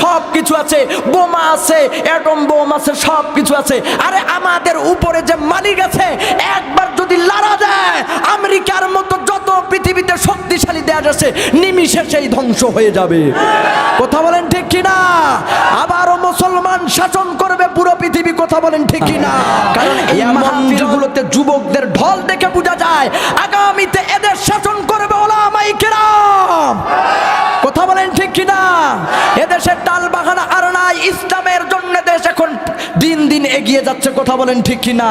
সব কিছু আছে, বোমা আছে, অ্যাটম বোম আছে, সব কিছু আছে। আরে আমাদের উপরে যে মালিক আছে, একবার যদি লড়া যায়, আমেরিকার মতো যত পৃথিবীতে শক্তিশালী দেশ আছে নিমিষে সেই ধ্বংস হয়ে যাবে। কথা বলেন ঠিক কিনা? আবারও মুসলমান শাসন করবে পুরো পৃথিবী। কথা বলেন ঠিক কিনা? কারণ এই মাহফিলগুলোতে যুবকদের ঢল দেখে বোঝা যায় আগামীতে এদের শাসন করবে উলামায়ে কেরাম। কথা বলেন ঠিক কিনা? এদেশের টাল বাহানা আর নাই। ইসলামের জন্য দেশ এখন দিন দিন এগিয়ে যাচ্ছে। কথা বলেন ঠিক কিনা?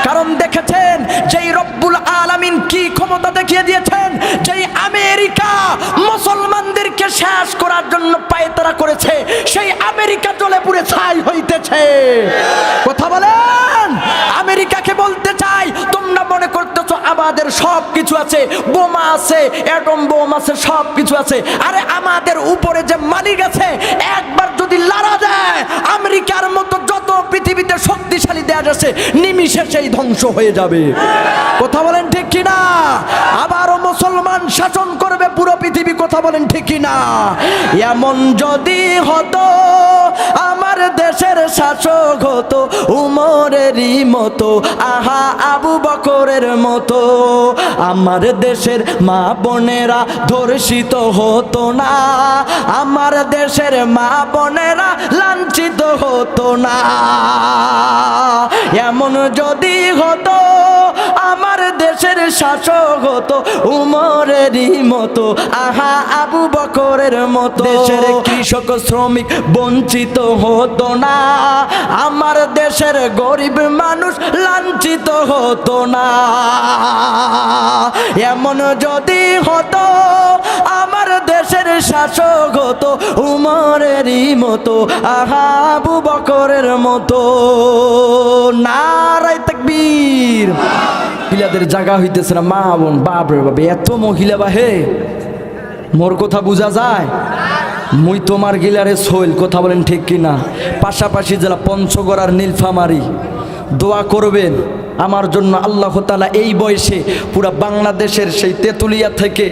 কারণ দেখেছেন যেই রব্বুল আলামিন কি ক্ষমতা দেখিয়ে দিয়েছেন, যেই আমেরিকা মুসলমানদেরকে শেষ করার জন্য পায়তারা করেছে, সেই আমেরিকা জ্বলে পুড়ে ছাই হইতেছে। কথা বলেন। আমেরিকাকে বলতে চাই, তোমরা মনে করতেছো আমাদের সব কিছু আছে, বোমা আছে, অ্যাটম বোম আছে, সব কিছু আছে। আরে আমাদের উপরে যে মালিক আছে, একবার যদি লড়া যায়, আমেরিকার মতো যত পৃথিবীতে শক্তিশালী দেশ আছে নিমিষে সেই ধ্বংস হয়ে যাবে। কথা বলেন ঠিক কিনা? আবারও মুসলমান শাসন করবে পুরো পৃথিবী। কথা বলেন ঠিক কিনা? এমন যদি হতো আমার দেশের শাসক হতো উমরেরই মতো, আহা আবু বকরের মতো, আমার দেশের মা বোনেরা ধর্ষিত হতো না, আমার দেশের মা বোনেরা লাঞ্ছিত হতো না। এমন যদি হতো আমার দেশের শাসক হতো উমরেরই মতো, আহা আবু বকরের মতো, দেশের কৃষক শ্রমিক বঞ্চিত হতো না, আমার দেশের গরিব মানুষ লাঞ্ছিত হতো না। এমন যদি হতো আমার দেশের শাসক হতো উমরেরই মতো, আহা আবু বকরের মতো। নারায়ে তাকবীর। মহিলাদের জায়গা হইতেছে না। মা বোন, বাপ রে বাপ, এত মহিলা বাহে, মোর কথা বোঝা যায়? মুই তোমার গিলারে সোল। কথা বলেন ঠিক কিনা? পাশাপাশি জেলা পঞ্চগড় আর নীলফামারী, দোয়া করবেন আমার জন্য। আল্লাহ তাআলা এই বয়সে পুরা বাংলাদেশের সেই তেঁতুলিয়া থেকে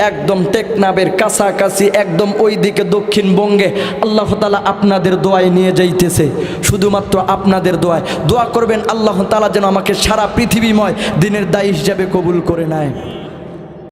একদম টেকনাফের কাছাকাছি, একদম ওই দিকে দক্ষিণবঙ্গে আল্লাহ তাআলা আপনাদের দোয়ায় নিয়ে যাইতেছে। শুধুমাত্র আপনাদের দোয়ায় দোয়া করবেন, আল্লাহ তাআলা যেন আমাকে সারা পৃথিবীময় দিনের দায়ী হিসাবে কবুল করে নেয়।